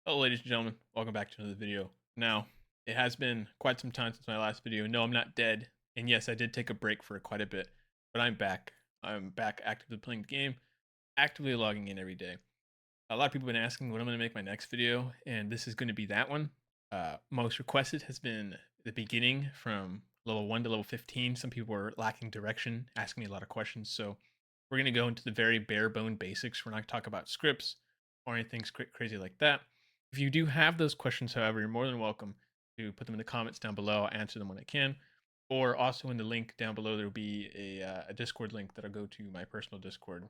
Hello, ladies and gentlemen. Welcome back to another video. Now, it has been quite some time since my last video. No, I'm not dead. And yes, I did take a break for quite a bit, but I'm back. I'm back actively playing the game, actively logging in every day. A lot of people have been asking when I'm going to make my next video, and this is going to be that one. Most requested has been the beginning from level 1 to level 15. Some people were lacking direction, asking me a lot of questions. So we're going to go into the very bare bone basics. We're not going to talk about scripts or anything crazy like that. If you do have those questions, however, you're more than welcome to put them in the comments down below. I'll answer them when I can. Or also in the link down below, there will be a Discord link that'll go to my personal Discord,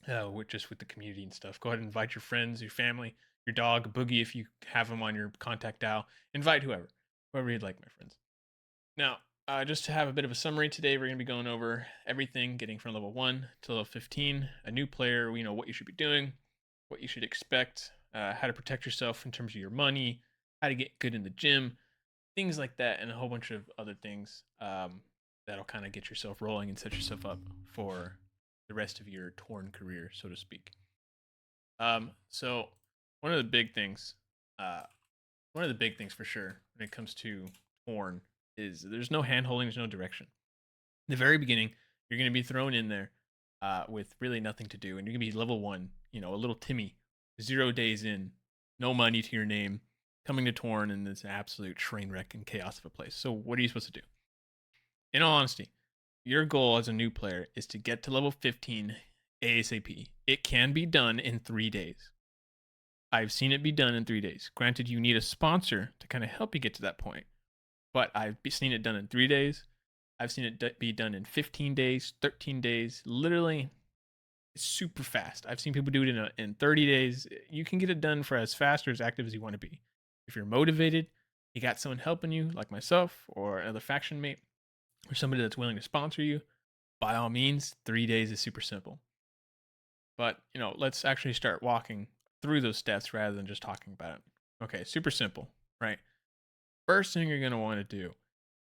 with the community and stuff. Go ahead and invite your friends, your family, your dog, Boogie, if you have him on your contact dial. Invite whoever you'd like, my friends. Now, just to have a bit of a summary today, we're going to be going over everything, getting from level 1 to level 15. A new player, what you should be doing, what you should expect, how to protect yourself in terms of your money, how to get good in the gym, things like that, and a whole bunch of other things that'll kind of get yourself rolling and set yourself up for the rest of your torn career, so to speak. So one of the big things, uh, one of the big things for sure when it comes to torn is there's no hand holding, there's no direction. In the very beginning, you're going to be thrown in there with really nothing to do, and you're going to be level 1, a little Timmy, 0 days in, no money to your name, coming to Torn in this absolute train wreck and chaos of a place. So what are you supposed to do? In all honesty, your goal as a new player is to get to level 15 ASAP. It can be done in 3 days. I've seen it be done in 3 days. Granted, you need a sponsor to kind of help you get to that point, but I've seen it done in 3 days. I've seen it be done in 15 days, 13 days. Literally, it's super fast. I've seen people do it in 30 days. You can get it done for as fast or as active as you want to be. If you're motivated, you got someone helping you, like myself or another faction mate, or somebody that's willing to sponsor you, by all means, 3 days is super simple. But, let's actually start walking through those steps rather than just talking about it. Okay, super simple, right? First thing you're going to want to do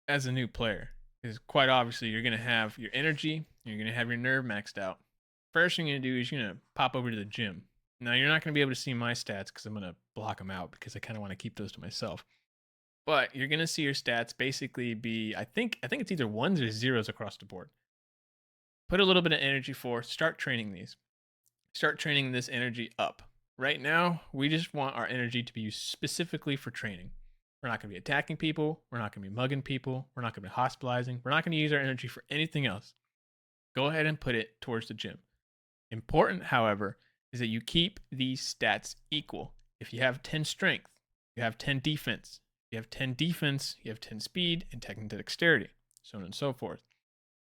as a new player is quite obviously you're going to have your energy, you're going to have your nerve maxed out. First thing you're going to do is you're going to pop over to the gym. Now, you're not going to be able to see my stats because I'm going to block them out because I kind of want to keep those to myself. But you're going to see your stats basically be, I think it's either ones or zeros across the board. Put a little bit of energy forth, start training these. Start training this energy up. Right now, we just want our energy to be used specifically for training. We're not going to be attacking people. We're not going to be mugging people. We're not going to be hospitalizing. We're not going to use our energy for anything else. Go ahead and put it towards the gym. Important, however, is that you keep these stats equal. If you have 10 strength, you have 10 defense. If you have 10 defense, you have 10 speed and technical dexterity, so on and so forth.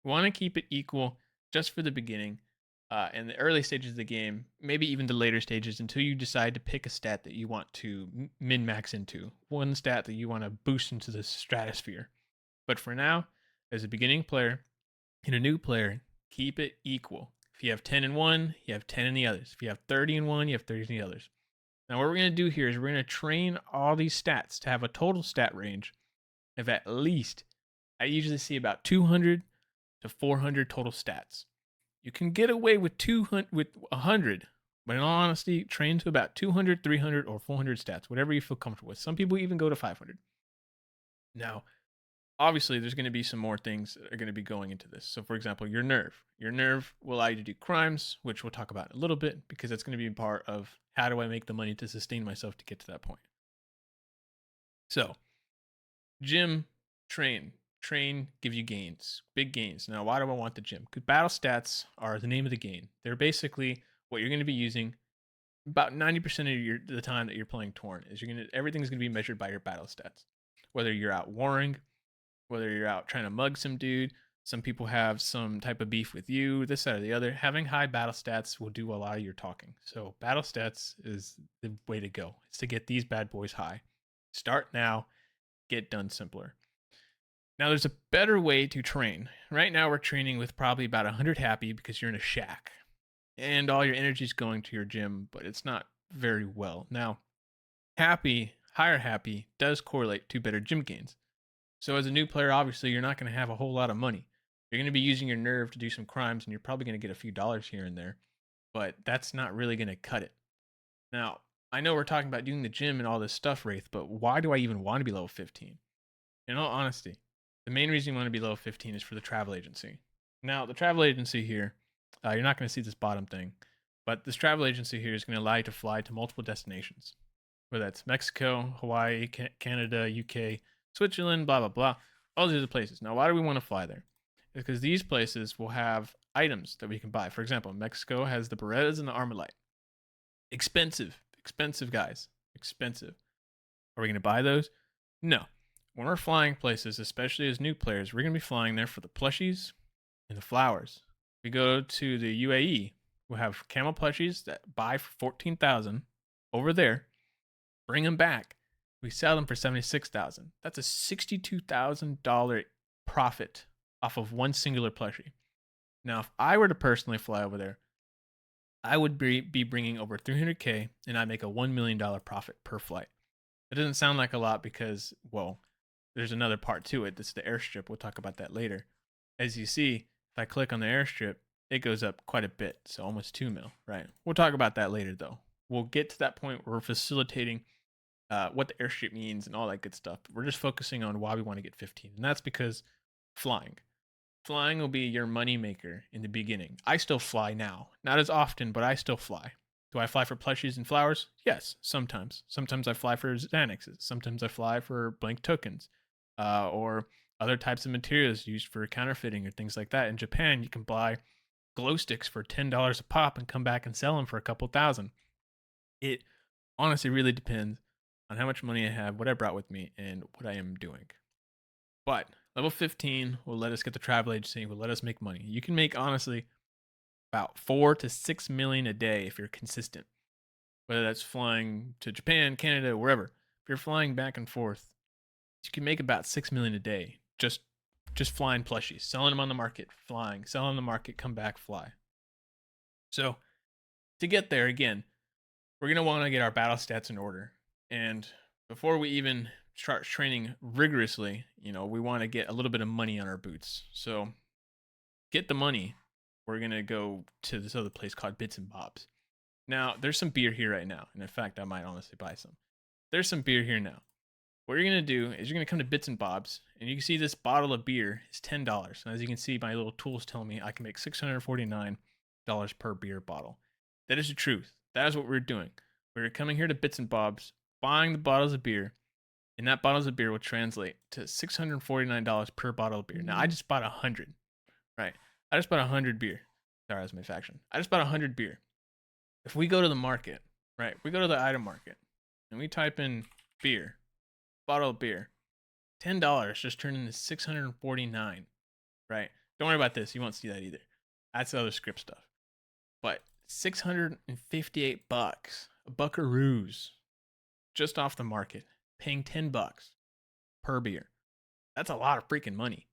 We want to keep it equal just for the beginning. In the early stages of the game, maybe even the later stages, until you decide to pick a stat that you want to min max into, one stat that you want to boost into the stratosphere. But for now, as a beginning player and a new player, keep it equal. If you have 10 in one, you have 10 in the others. If you have 30 in one, you have 30 in the others. Now, what we're going to do here is we're going to train all these stats to have a total stat range of at least, I usually see about 200 to 400 total stats. You can get away with 100, but in all honesty, train to about 200, 300, or 400 stats, whatever you feel comfortable with. Some people even go to 500. Now, obviously, there's going to be some more things that are going to be going into this. So, for example, your nerve. Your nerve will allow you to do crimes, which we'll talk about in a little bit, because that's going to be part of how do I make the money to sustain myself to get to that point. So, gym, train. Train, give you gains, big gains. Now, why do I want the gym? Because battle stats are the name of the game. They're basically what you're going to be using about 90% of the time that you're playing Torn. Everything's going to be measured by your battle stats. Whether you're out warring, whether you're out trying to mug some dude, some people have some type of beef with you, this, that, or the other. Having high battle stats will do a lot of your talking. So battle stats is the way to go. It's to get these bad boys high. Start now, get done simpler. Now, there's a better way to train. Right now, we're training with probably about 100 happy because you're in a shack. And all your energy is going to your gym, but it's not very well. Now, higher happy, does correlate to better gym gains. So as a new player, obviously, you're not going to have a whole lot of money. You're going to be using your nerve to do some crimes, and you're probably going to get a few dollars here and there. But that's not really going to cut it. Now, I know we're talking about doing the gym and all this stuff, Wraith, but why do I even want to be level 15? In all honesty, the main reason you want to be level 15 is for the travel agency. Now, the travel agency here, you're not going to see this bottom thing, but this travel agency here is going to allow you to fly to multiple destinations, whether that's Mexico, Hawaii, Canada, UK, Switzerland, blah, blah, blah, all these other places. Now, why do we want to fly there? It's because these places will have items that we can buy. For example, Mexico has the Berettas and the Armalite. Expensive, expensive guys, expensive. Are we going to buy those? No. When we're flying places, especially as new players, we're going to be flying there for the plushies and the flowers. We go to the UAE, we'll have camel plushies that buy for 14,000 over there, bring them back. We sell them for 76,000. That's a $62,000 profit off of one singular plushie. Now, if I were to personally fly over there, I would be bringing over 300K and I make a $1 million profit per flight. It doesn't sound like a lot because, well, there's another part to it. That's the airstrip. We'll talk about that later. As you see, if I click on the airstrip, it goes up quite a bit. So almost 2 mil, right? We'll talk about that later though. We'll get to that point where we're facilitating what the airstrip means and all that good stuff. But we're just focusing on why we want to get 15. And that's because flying. Flying will be your money maker in the beginning. I still fly now. Not as often, but I still fly. Do I fly for plushies and flowers? Yes, sometimes. Sometimes I fly for Xanaxes. Sometimes I fly for blank tokens. Or other types of materials used for counterfeiting or things like that. In Japan, you can buy glow sticks for $10 a pop and come back and sell them for a couple thousand. It honestly really depends on how much money I have, what I brought with me, and what I am doing. But level 15 will let us get the travel agency, will let us make money. You can make, honestly, about 4 to 6 million a day if you're consistent. Whether that's flying to Japan, Canada, wherever. If you're flying back and forth, you can make about 6 million a day just flying plushies, selling them on the market, flying, selling on the market, come back, fly. So to get there, again, we're going to want to get our battle stats in order. And before we even start training rigorously, we want to get a little bit of money on our boots. So get the money. We're going to go to this other place called Bits and Bobs. Now, there's some beer here right now. And in fact, I might honestly buy some. There's some beer here now. What you're going to do is you're going to come to Bits and Bobs, and you can see this bottle of beer is $10. And as you can see, my little tools tell me I can make $649 per beer bottle. That is the truth. That is what we're doing. We're coming here to Bits and Bobs, buying the bottles of beer, and that bottles of beer will translate to $649 per bottle of beer. Now, I just bought 100, right? I just bought 100 beer. Sorry, that's my faction. I just bought 100 beer. If we go to the market, right, we go to the item market, and we type in beer, bottle of beer, $10 just turned into $649, right? Don't worry about this. You won't see that either. That's the other script stuff. But $658, buckaroos, just off the market, paying $10 per beer. That's a lot of freaking money.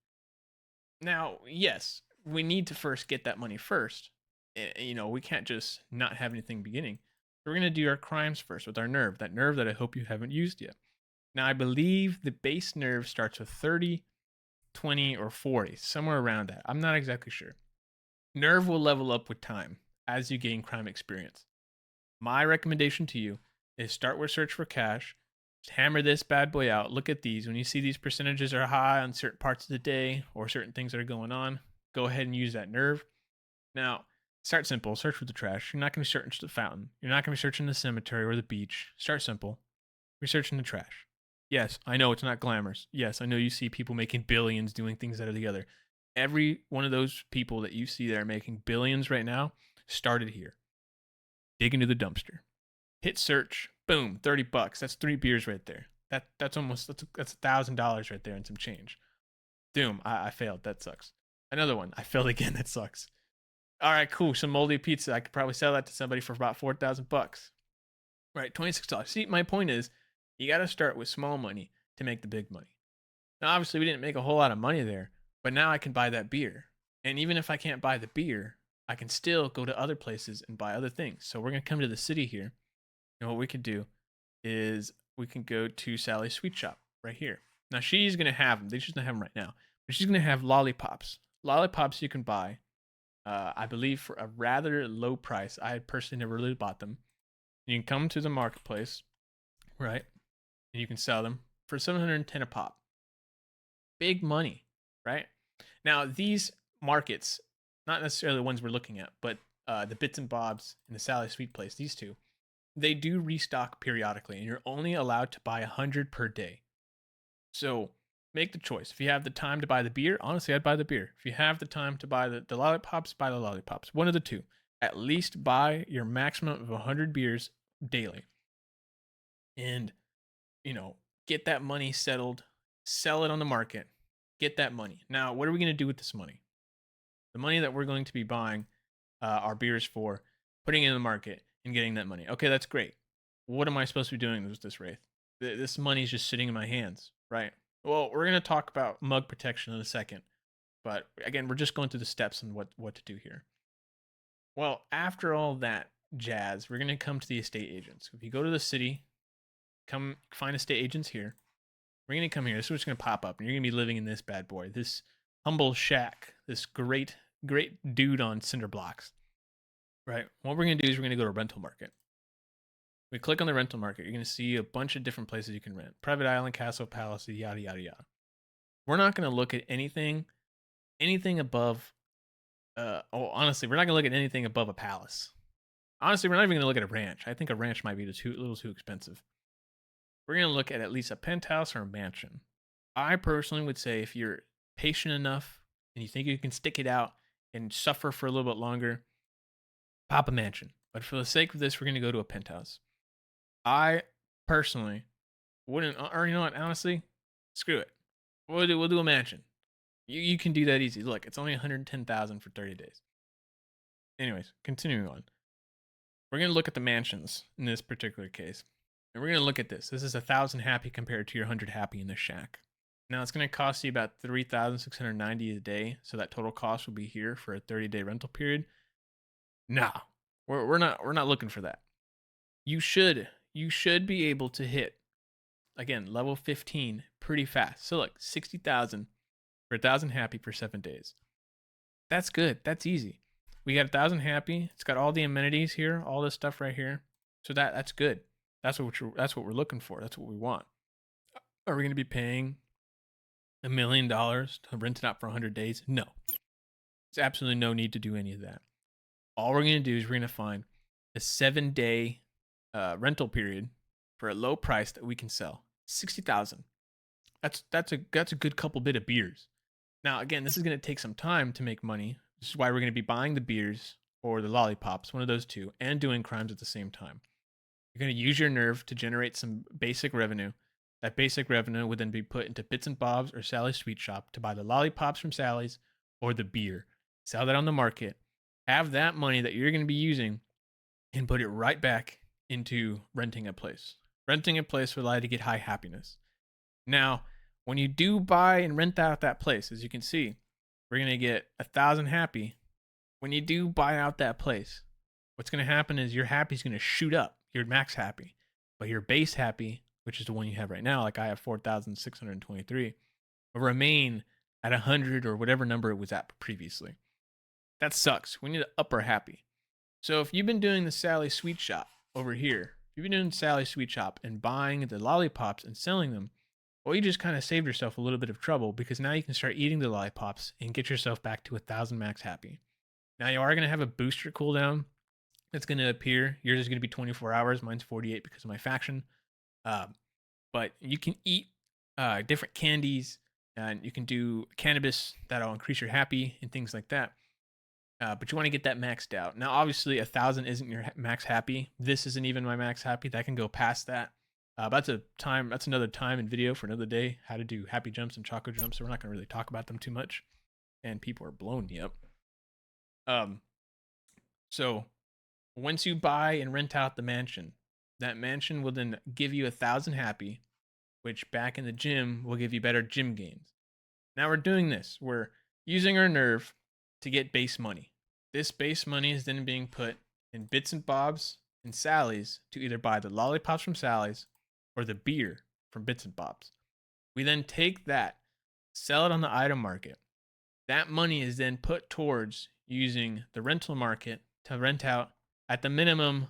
Now, yes, we need to first get that money first. We can't just not have anything beginning. We're going to do our crimes first with our nerve, that nerve that I hope you haven't used yet. Now, I believe the base nerve starts with 30, 20, or 40, somewhere around that. I'm not exactly sure. Nerve will level up with time as you gain crime experience. My recommendation to you is start with search for cash. Just hammer this bad boy out. Look at these. When you see these percentages are high on certain parts of the day or certain things that are going on, go ahead and use that nerve. Now, start simple. Search for the trash. You're not going to be searching the fountain. You're not going to be searching the cemetery or the beach. Start simple. You're searching the trash. Yes, I know it's not glamorous. Yes, I know you see people making billions doing things that are together. Every one of those people that you see that are making billions right now started here. Dig into the dumpster. Hit search. Boom, $30. That's 3 beers right there. That's $1,000 right there and some change. Doom, I failed. That sucks. Another one. I failed again. That sucks. All right, cool. Some moldy pizza. I could probably sell that to somebody for about $4,000. Right, $26. See, my point is, you got to start with small money to make the big money. Now, obviously, we didn't make a whole lot of money there, but now I can buy that beer. And even if I can't buy the beer, I can still go to other places and buy other things. So we're going to come to the city here. And what we can do is we can go to Sally's Sweet Shop right here. Now, she's going to have them. She's going to have them right now. But she's going to have lollipops. Lollipops you can buy, I believe, for a rather low price. I personally never really bought them. You can come to the marketplace, right? And you can sell them for 710 a pop. Big money, right? Now, these markets, not necessarily the ones we're looking at, but the Bits and Bobs and the Sally Sweet Place, these two, they do restock periodically, and you're only allowed to buy 100 per day. So make the choice. If you have the time to buy the beer, honestly, I'd buy the beer. If you have the time to buy the lollipops, buy the lollipops. One of the two. At least buy your maximum of 100 beers daily. And, get that money settled, sell it on the market, get that money. Now, what are we going to do with this money? The money that we're going to be buying our beers for, putting it in the market, and getting that money. Okay, that's great. What am I supposed to be doing with this, Wraith? This money is just sitting in my hands, right? Well, we're going to talk about mug protection in a second. But again, we're just going through the steps and what to do here. Well, after all that jazz, we're going to come to the estate agents. If you go to the city, come find estate agents here. We're going to come here. This is what's going to pop up. And you're going to be living in this bad boy, this humble shack, this great dude on cinder blocks. Right? What we're going to do is we're going to go to rental market. We click on the rental market. You're going to see a bunch of different places you can rent. Private island, castle, palace, yada, yada, yada. We're not going to look at anything above honestly, we're not gonna look at anything above a palace. Honestly, we're not even gonna look at a ranch. I think a ranch might be a little too expensive. We're gonna look at least a penthouse or a mansion. I personally would say if you're patient enough and you think you can stick it out and suffer for a little bit longer, pop a mansion. But for the sake of this, we're gonna go to a penthouse. I personally wouldn't, or you know what? Honestly, screw it. We'll do a mansion. You can do that easy. Look, it's only 110,000 for 30 days. Anyways, continuing on. We're going to look at the mansions in this particular case. And we're going to look at this. This is 1,000 happy compared to your 100 happy in this shack. Now, it's going to cost you about 3,690 a day. So that total cost will be here for a 30-day rental period. Nah, we're not looking for that. You should be able to hit, again, level 15 pretty fast. So look, 60,000 for 1,000 happy for 7 days. That's good. That's easy. We got 1,000 happy. It's got all the amenities here, all this stuff right here. So that's good. That's what we're looking for. That's what we want. Are we going to be paying $1 million to rent it out for 100 days? No. There's absolutely no need to do any of that. All we're going to do is we're going to find a 7-day rental period for a low price that we can sell. 60,000. That's a good couple bit of beers. Now, again, this is going to take some time to make money. This is why we're going to be buying the beers or the lollipops, one of those two, and doing crimes at the same time. You're going to use your nerve to generate some basic revenue. That basic revenue would then be put into Bits and Bob's or Sally's Sweet Shop to buy the lollipops from Sally's or the beer. Sell that on the market. Have that money that you're going to be using and put it right back into renting a place. Renting a place will allow you to get high happiness. Now, when you do buy and rent out that place, as you can see, we're going to get 1,000 happy. When you do buy out that place, what's going to happen is your happy is going to shoot up, your max happy. But your base happy, which is the one you have right now, like I have 4,623, will remain at 100 or whatever number it was at previously. That sucks. We need to up our happy. So if you've been doing the Sally Sweet Shop over here, if you've been doing Sally Sweet Shop and buying the lollipops and selling them, well, you just kind of saved yourself a little bit of trouble because now you can start eating the lollipops and get yourself back to 1,000 max happy. Now you are going to have a booster cooldown that's going to appear. Yours is going to be 24 hours. Mine's 48 because of my faction. But you can eat different candies and you can do cannabis that'll increase your happy and things like that. But you want to get that maxed out. Now, obviously, 1,000 isn't your max happy. This isn't even my max happy. That can go past that. That's another time and video for another day, how to do happy jumps and choco jumps. So we're not going to really talk about them too much. And people are blowing me up. So once you buy and rent out the mansion, that mansion will then give you 1,000 happy, which back in the gym will give you better gym gains. Now we're doing this. We're using our nerve to get base money. This base money is then being put in Bits and Bob's and Sally's to either buy the lollipops from Sally's or the beer from Bits and Bob's. We then take that, sell it on the item market. That money is then put towards using the rental market to rent out at the minimum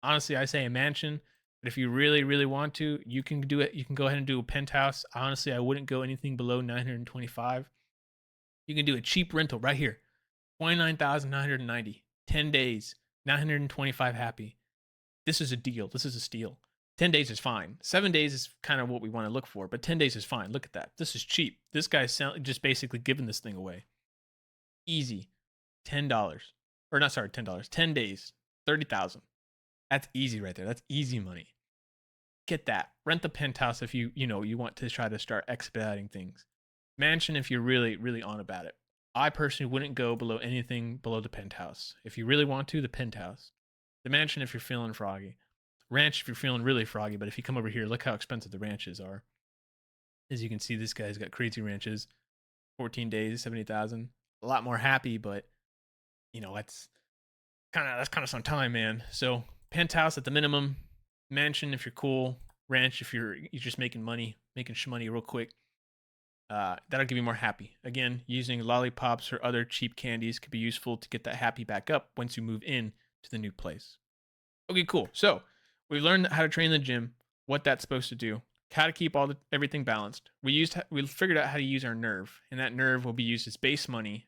Honestly, I say a mansion. But if you really, really want to, you can do it. You can go ahead and do a penthouse. Honestly, I wouldn't go anything below 925. You can do a cheap rental right here. 29,990. 10 days. 925 happy. This is a deal. This is a steal. 10 days is fine. 7 days is kind of what we want to look for, but 10 days is fine. Look at that. This is cheap. This guy's just basically giving this thing away. Easy. $10. Or not, sorry, $10. 10 days. 30,000. That's easy right there. That's easy money. Get that. Rent the penthouse if you want to try to start expediting things. Mansion if you're really, really on about it. I personally wouldn't go below anything below the penthouse. If you really want to, the penthouse. The mansion if you're feeling froggy. Ranch if you're feeling really froggy, but if you come over here, look how expensive the ranches are. As you can see, this guy's got crazy ranches. 14 days, 70,000. A lot more happy, but that's kind of some time, man. So penthouse at the minimum, mansion if you're cool, ranch if you're just making money, making shmoney real quick. That'll give you more happy. Again, using lollipops or other cheap candies could be useful to get that happy back up once you move in to the new place. Okay, cool. So we've learned how to train the gym, what that's supposed to do, how to keep everything balanced. We figured out how to use our nerve, and that nerve will be used as basic money,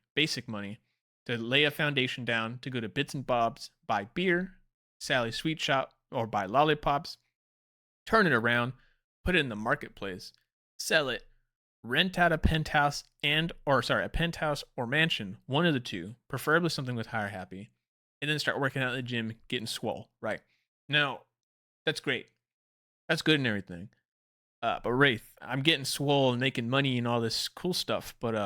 to lay a foundation down to go to Bits and Bob's, buy beer, Sally's Sweet Shop, or buy lollipops, turn it around, put it in the marketplace, sell it, rent out a penthouse a penthouse or mansion, one of the two, preferably something with higher happy, and then start working out in the gym, getting swole. Right now, that's great. That's good and everything. But Wraith, I'm getting swole and making money and all this cool stuff. But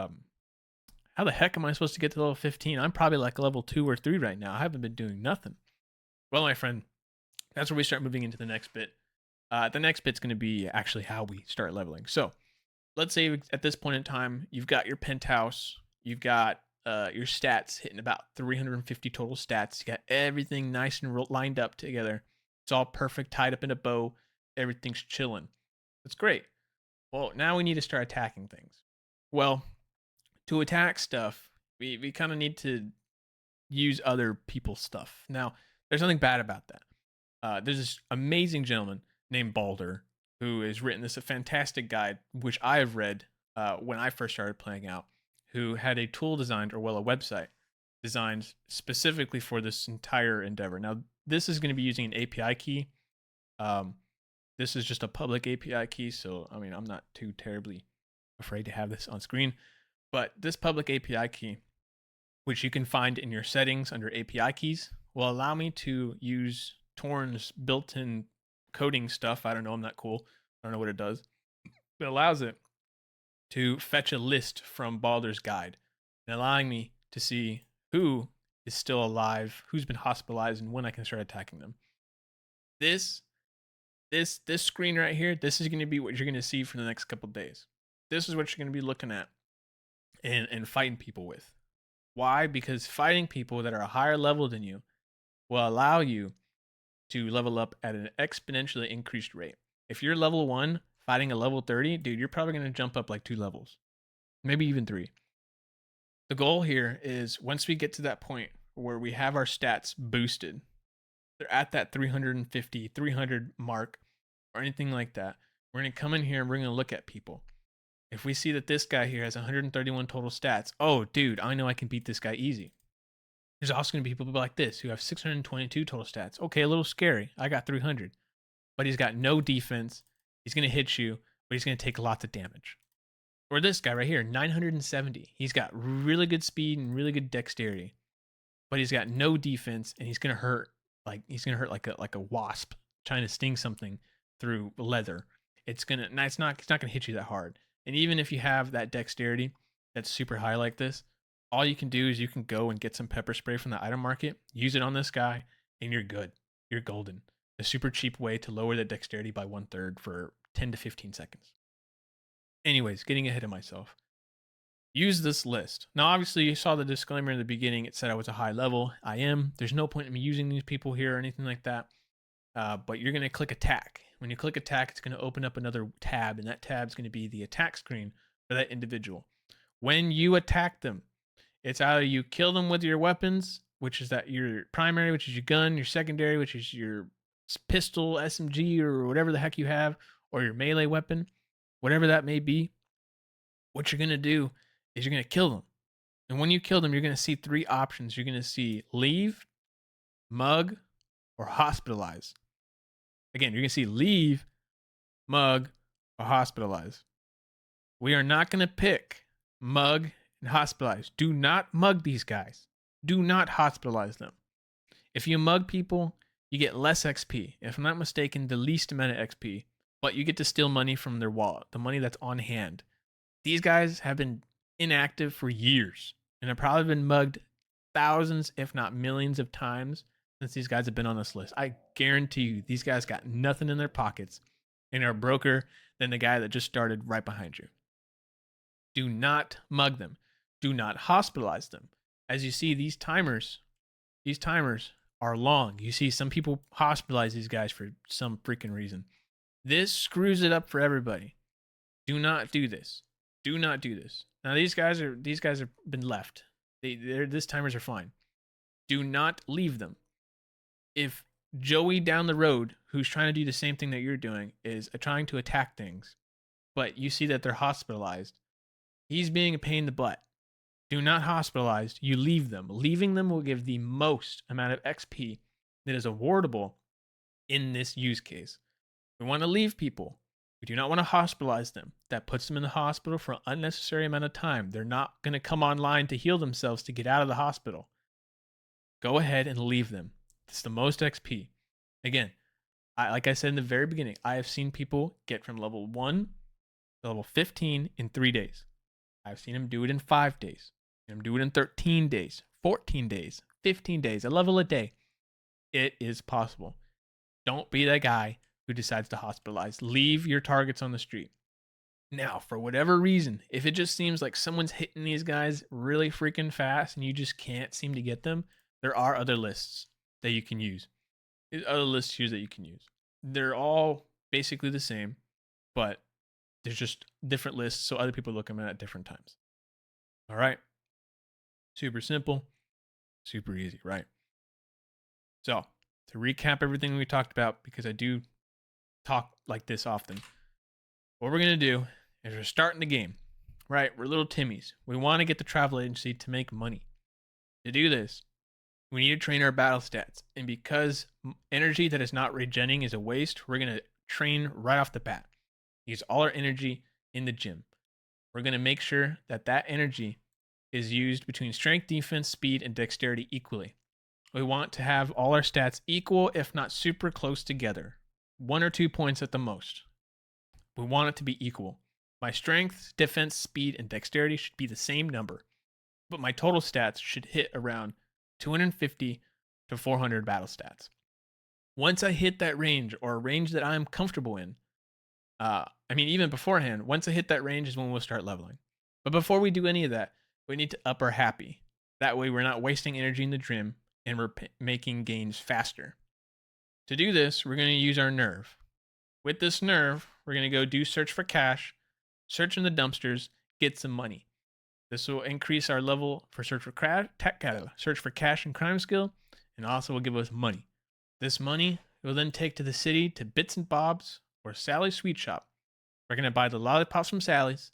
how the heck am I supposed to get to level 15? I'm probably like level 2 or 3 right now. I haven't been doing nothing. Well, my friend, that's where we start moving into the next bit. The next bit's going to be actually how we start leveling. So let's say at this point in time, you've got your penthouse, you've got your stats hitting about 350 total stats. You got everything nice and lined up together. It's all perfect, tied up in a bow. Everything's chilling. That's great. Well, now we need to start attacking things. Well, to attack stuff, we kind of need to use other people's stuff. Now, there's nothing bad about that. There's this amazing gentleman named Baldr who has written this a fantastic guide, which I have read when I first started playing out, who had a tool designed, or a website designed specifically for this entire endeavor. Now, this is going to be using an API key. This is just a public API key, so I mean, I'm not too terribly afraid to have this on screen. But this public API key, which you can find in your settings under API keys, will allow me to use Torn's built-in coding stuff. I don't know, I'm not cool. I don't know what it does. It allows it to fetch a list from Baldr's guide, and allowing me to see who is still alive, who's been hospitalized, and when I can start attacking them. This screen right here, this is going to be what you're going to see for the next couple days. This is what you're going to be looking at and fighting people with. Why? Because fighting people that are a higher level than you will allow you to level up at an exponentially increased rate. If you're level 1 fighting a level 30, dude, you're probably going to jump up like 2 levels, maybe even 3. The goal here is once we get to that point where we have our stats boosted, they're at that 350, 300 mark or anything like that, we're going to come in here and we're going to look at people. If we see that this guy here has 131 total stats, oh, dude, I know I can beat this guy easy. There's also going to be people like this who have 622 total stats. Okay, a little scary. I got 300. But he's got no defense. He's going to hit you, but he's going to take lots of damage. Or this guy right here, 970. He's got really good speed and really good dexterity, but he's got no defense, and he's going to hurt like a wasp trying to sting something through leather. It's not going to hit you that hard. And even if you have that dexterity that's super high like this, all you can do is you can go and get some pepper spray from the item market, use it on this guy, and you're good. You're golden. A super cheap way to lower the dexterity by 1/3 for 10 to 15 seconds. Anyways, getting ahead of myself. Use this list. Now, obviously, you saw the disclaimer in the beginning. It said I was a high level. I am. There's no point in me using these people here or anything like that. But you're going to click attack. When you click attack, it's going to open up another tab, and that tab is going to be the attack screen for that individual. When you attack them, it's either you kill them with your weapons, which is that your primary, which is your gun, your secondary, which is your pistol, SMG, or whatever the heck you have, or your melee weapon, whatever that may be, what you're going to do is you're going to kill them. And when you kill them, you're going to see three options. You're going to see leave, mug, or hospitalize. Again, you're going to see leave, mug, or hospitalize. We are not going to pick mug and hospitalize. Do not mug these guys. Do not hospitalize them. If you mug people, you get less XP. If I'm not mistaken, the least amount of XP, but you get to steal money from their wallet, the money that's on hand. These guys have been inactive for years and have probably been mugged thousands, if not millions of times since these guys have been on this list. I guarantee you, these guys got nothing in their pockets and are broker than the guy that just started right behind you. Do not mug them. Do not hospitalize them. As you see, these timers are long. You see some people hospitalize these guys for some freaking reason. This screws it up for everybody. Do not do this. Do not do this. Now these guys have been left. These timers are fine. Do not leave them. If Joey down the road, who's trying to do the same thing that you're doing, is trying to attack things, but you see that they're hospitalized, he's being a pain in the butt. Do not hospitalize. You leave them. Leaving them will give the most amount of XP that is awardable in this use case. We want to leave people. We do not want to hospitalize them. That puts them in the hospital for an unnecessary amount of time. They're not going to come online to heal themselves to get out of the hospital. Go ahead and leave them. It's the most XP. Again, like I said in the very beginning, I have seen people get from level 1 to level 15 in 3 days. I've seen them do it in 5 days. I've seen them do it in 13 days, 14 days, 15 days, a level a day. It is possible. Don't be that guy who decides to hospitalize. Leave your targets on the street. Now, for whatever reason, if it just seems like someone's hitting these guys really freaking fast and you just can't seem to get them, there are other lists that you can use. There's other lists here that you can use. They're all basically the same, but there's just different lists so other people look at them at different times. All right. Super simple, super easy, right? So, to recap everything we talked about, because I do talk like this often, what we're going to do is we're starting the game, right? We're little Timmies. We want to get the travel agency to make money. To do this, we need to train our battle stats. And because energy that is not regenning is a waste, we're going to train right off the bat. Use all our energy in the gym. We're going to make sure that that energy is used between strength, defense, speed, and dexterity equally. We want to have all our stats equal, if not super close together. 1 or 2 points at the most. We want it to be equal. My strength, defense, speed, and dexterity should be the same number, but my total stats should hit around 250 to 400 battle stats. Once I hit that range, or a range that I'm comfortable in, even beforehand, once I hit that range is when we'll start leveling. But before we do any of that, we need to up our happy. That way we're not wasting energy in the gym and we're making gains faster. To do this, we're going to use our nerve. With this nerve, we're going to go do search for cash, search in the dumpsters, get some money. This will increase our level for search for cash and crime skill, and also will give us money. This money we'll then take to the city to Bits and Bob's or Sally's Sweet Shop. We're going to buy the lollipops from Sally's.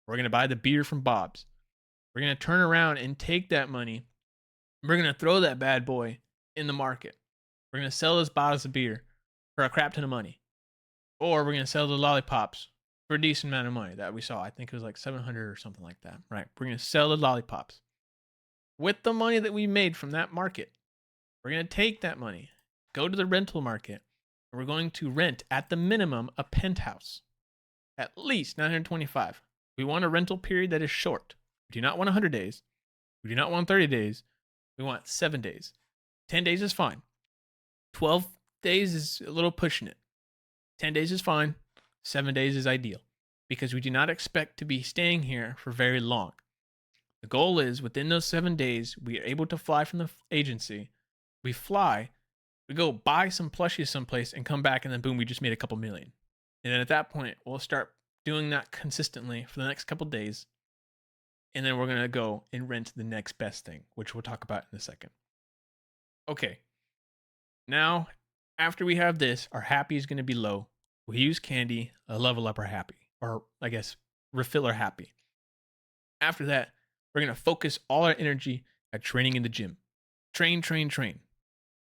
We're going to buy the beer from Bob's. We're going to turn around and take that money. We're going to throw that bad boy in the market. We're going to sell those bottles of beer for a crap ton of money. Or we're going to sell the lollipops for a decent amount of money that we saw. I think it was like 700 or something like that. Right. We're going to sell the lollipops. With the money that we made from that market, we're going to take that money, go to the rental market, and we're going to rent at the minimum a penthouse. At least 925. We want a rental period that is short. We do not want 100 days. We do not want 30 days. We want 7 days. 10 days is fine. 12 days is a little pushing it. 10 days is fine. 7 days is ideal because we do not expect to be staying here for very long. The goal is within those 7 days, we are able to fly from the agency. We fly, we go buy some plushies someplace and come back, and then boom, we just made a couple million. And then at that point, we'll start doing that consistently for the next couple days. And then we're going to go and rent the next best thing, which we'll talk about in a second. Okay. Now, After we have this, our happy is going to be low. We use candy, level up our happy, or I guess refill our happy. After that, we're going to focus all our energy at training in the gym. Train, train, train.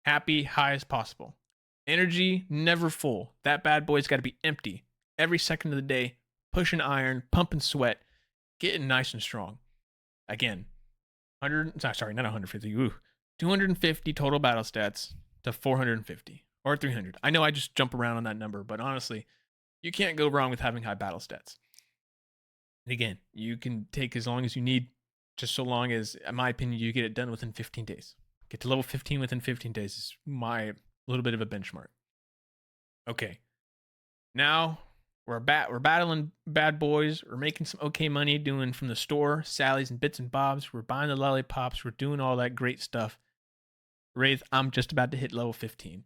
Happy, high as possible. Energy, never full. That bad boy's got to be empty. Every second of the day, pushing iron, pumping sweat, getting nice and strong. Again, 100, sorry, not 150, 250 total battle stats to 450 or 300. I know I just jump around on that number, but honestly, you can't go wrong with having high battle stats. And again, you can take as long as you need, just so long as, in my opinion, you get it done within 15 days. Get to level 15 within 15 days is my little bit of a benchmark. Okay. Now we're battling bad boys. We're making some okay money doing from the store, Sally's and bits and bobs. We're buying the lollipops. We're doing all that great stuff. Wraith, I'm just about to hit level 15.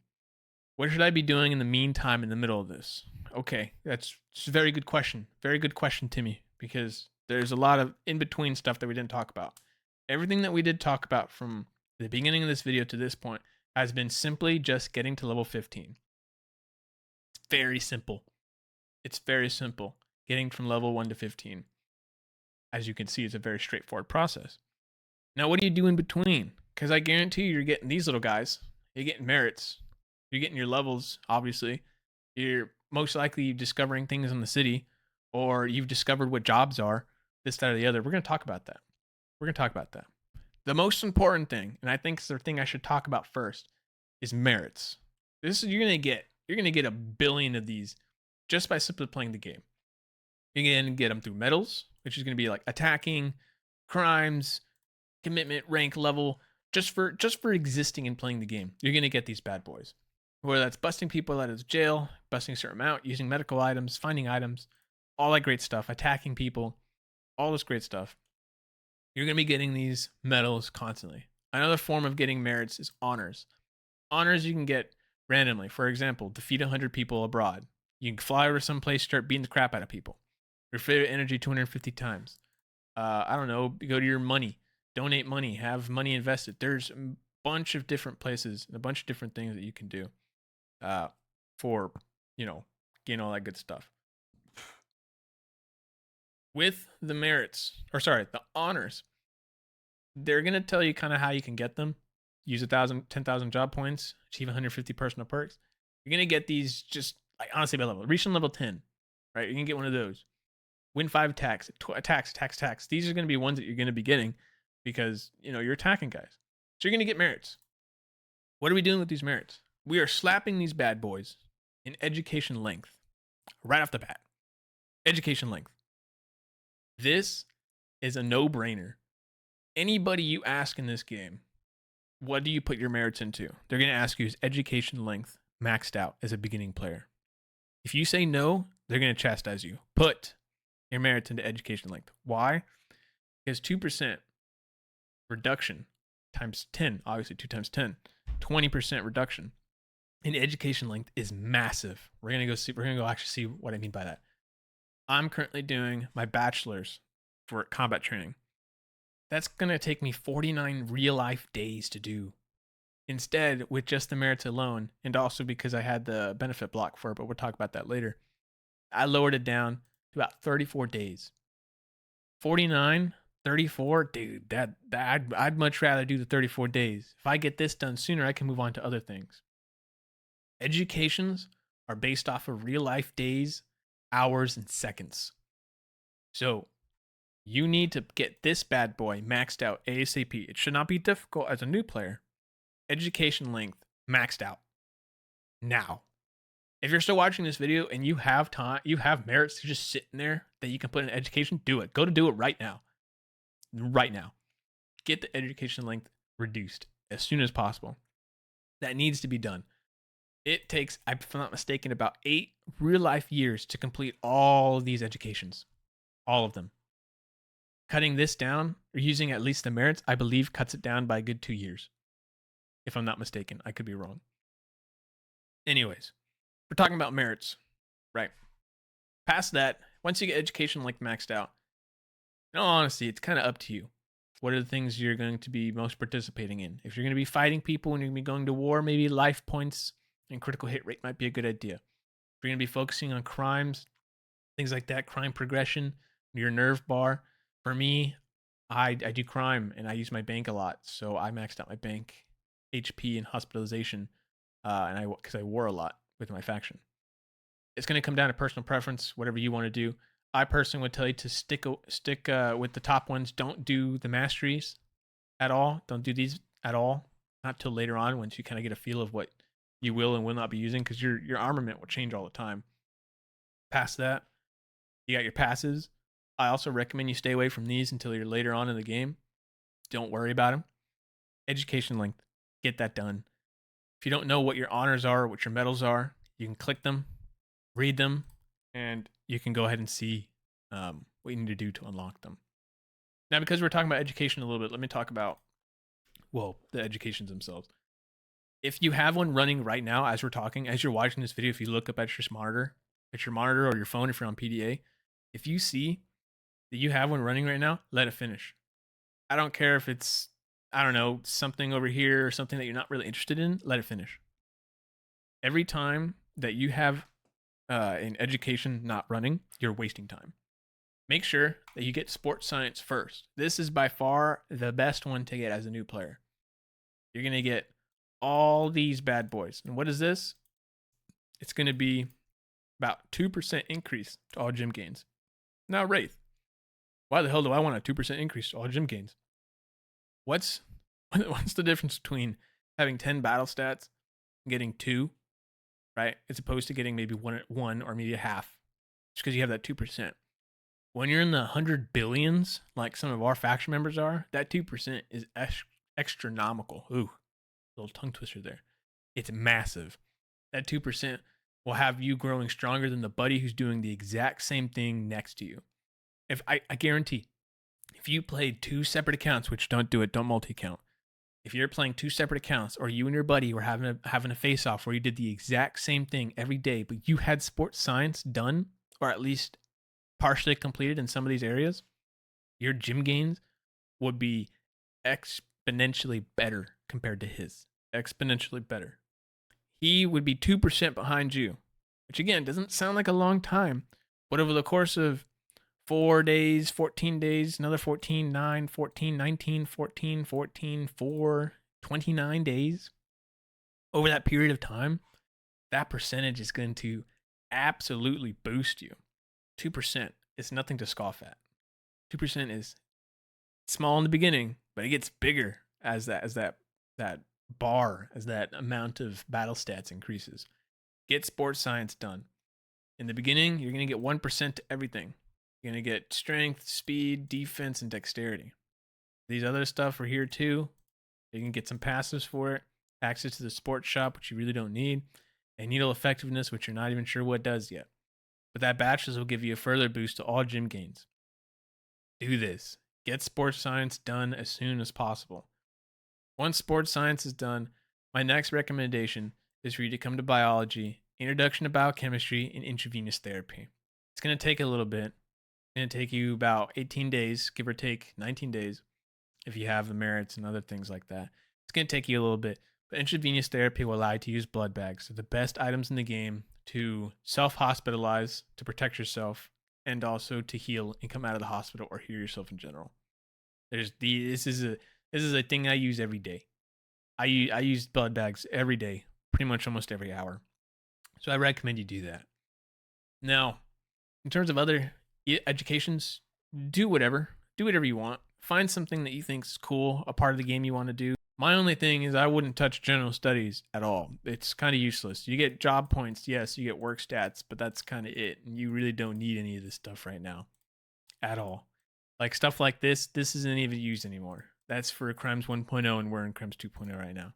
What should I be doing in the meantime in the middle of this? Okay, that's a very good question. Very good question, Timmy, because there's a lot of in-between stuff that we didn't talk about. Everything that we did talk about from the beginning of this video to this point has been simply just getting to level 15. It's very simple. It's very simple. Getting from level 1 to 15. As you can see, it's a very straightforward process. Now, what do you do in between? Because I guarantee you're getting these little guys. You're getting merits. You're getting your levels, obviously. You're most likely discovering things in the city, or you've discovered what jobs are, this, that, or the other. We're going to talk about that. We're going to talk about that. The most important thing, and I think it's the thing I should talk about first, is merits. This is you're going to get a billion of these just by simply playing the game. You're going to get them through medals, which is going to be like attacking, crimes, commitment, rank, level, just for existing and playing the game. You're going to get these bad boys. Whether that's busting people out of jail, busting a certain amount, using medical items, finding items, all that great stuff, attacking people, all this great stuff. You're going to be getting these medals constantly. Another form of getting merits is honors. Honors you can get randomly. For example, defeat 100 people abroad. You can fly over someplace, start beating the crap out of people. Your favorite energy 250 times. I don't know, go to your money. Donate money. Have money invested. There's a bunch of different places and a bunch of different things that you can do for, getting all that good stuff. With the merits, the honors, they're going to tell you kind of how you can get them. Use 10,000 job points, achieve 150 personal perks. You're going to get these just, like, honestly, by level. Reach level 10, right? You can get one of those. Win 5 attacks. These are going to be ones that you're going to be getting because, you're attacking guys. So you're going to get merits. What are we doing with these merits? We are slapping these bad boys in education length. Right off the bat. Education length. This is a no-brainer. Anybody you ask in this game, what do you put your merits into? They're going to ask you, is education length maxed out as a beginning player? If you say no, they're going to chastise you. Put your merits into education length. Why? Because 2% reduction times 10, obviously 2 times 10, 20% reduction in education length is massive. We're going to go actually see what I mean by that. I'm currently doing my bachelor's for combat training. That's going to take me 49 real life days to do. Instead, with just the merits alone, and also because I had the benefit block for it, but we'll talk about that later, I lowered it down to about 34 days. 49, 34, dude, I'd much rather do the 34 days. If I get this done sooner, I can move on to other things. Educations are based off of real life days, hours, and seconds. So you need to get this bad boy maxed out ASAP. It should not be difficult as a new player. Education length maxed out now. If you're still watching this video and you have time, you have merits just sitting there that you can put in education, do it. Go to do it right now. Right now. Get the education length reduced as soon as possible. That needs to be done. It takes, if I'm not mistaken, about 8 real life years to complete all of these educations. All of them. Cutting this down, or using at least the merits, I believe cuts it down by a good 2 years. If I'm not mistaken. I could be wrong. Anyways, we're talking about merits, right? Past that, once you get education length maxed out, in all honesty, it's kind of up to you. What are the things you're going to be most participating in? If you're going to be fighting people and you're going to be going to war, maybe life points, and critical hit rate might be a good idea. If you're going to be focusing on crimes, things like that, crime progression, your nerve bar. For me, I do crime and I use my bank a lot, so I maxed out my bank HP and hospitalization, and because I war a lot with my faction. It's going to come down to personal preference, whatever you want to do. I personally would tell you to stick with the top ones. Don't do the masteries at all. Don't do these at all. Not till later on, once you kind of get a feel of what you will and will not be using, because your armament will change all the time. Past that, you got your passes. I also recommend you stay away from these until you're later on in the game. Don't worry about them. Education length, get that done. If you don't know what your honors are, what your medals are, you can click them, read them, and you can go ahead and see what you need to do to unlock them. Now, because we're talking about education a little bit, let me talk about, well, the educations themselves. If you have one running right now as we're talking, as you're watching this video, if you look up at your monitor or your phone, if you're on PDA, if you see that you have one running right now, let it finish. I don't care if it's, I don't know, something over here or something that you're not really interested in, let it finish. Every time that you have an education not running, you're wasting time. Make sure that you get sports science first. This is by far the best one to get as a new player. You're going to get all these bad boys. And what is this? It's going to be about 2% increase to all gym gains. Now, Wraith, why the hell do I want a 2% increase to all gym gains? What's the difference between having 10 battle stats and getting 2, right? As opposed to getting maybe one or maybe a half, just because you have that 2%. When you're in the 100 billions, like some of our faction members are, that 2% is astronomical. Ooh, little tongue twister there. It's massive. That 2% will have you growing stronger than the buddy who's doing the exact same thing next to you. If I guarantee, if you played 2 separate accounts, which don't do it, don't multi-count. If you're playing 2 separate accounts, or you and your buddy were having a face-off where you did the exact same thing every day, but you had sports science done, or at least partially completed in some of these areas, your gym gains would be exponentially better compared to his. Exponentially better. He would be 2% behind you, which again doesn't sound like a long time, but over the course of 4 days, 14 days, another 14, 9, 14, 19, 14, 14, 4, 29 days, over that period of time, that percentage is going to absolutely boost you. 2% is nothing to scoff at. 2% is small in the beginning, but it gets bigger as that bar, as that amount of battle stats increases. Get sports science done. In the beginning, you're going to get 1% to everything. You're going to get strength, speed, defense, and dexterity. These other stuff are here too. You can get some passives for it. Access to the sports shop, which you really don't need. And needle effectiveness, which you're not even sure what it does yet. But that bachelor's will give you a further boost to all gym gains. Do this. Get sports science done as soon as possible. Once sports science is done, my next recommendation is for you to come to biology, introduction to biochemistry, and intravenous therapy. It's going to take a little bit. It's going to take you about 18 days, give or take 19 days, if you have the merits and other things like that. It's going to take you a little bit, but intravenous therapy will allow you to use blood bags. They're the best items in the game to self-hospitalize, to protect yourself, and also to heal and come out of the hospital or heal yourself in general. This is a thing I use every day. I use blood bags every day, pretty much almost every hour. So I recommend you do that. Now, in terms of other educations, do whatever you want. Find something that you think is cool, a part of the game you want to do. My only thing is I wouldn't touch general studies at all. It's kind of useless. You get job points, yes, you get work stats, but that's kind of it. And you really don't need any of this stuff right now at all. Like stuff like this isn't even used anymore. That's for Crimes 1.0, and we're in Crimes 2.0 right now.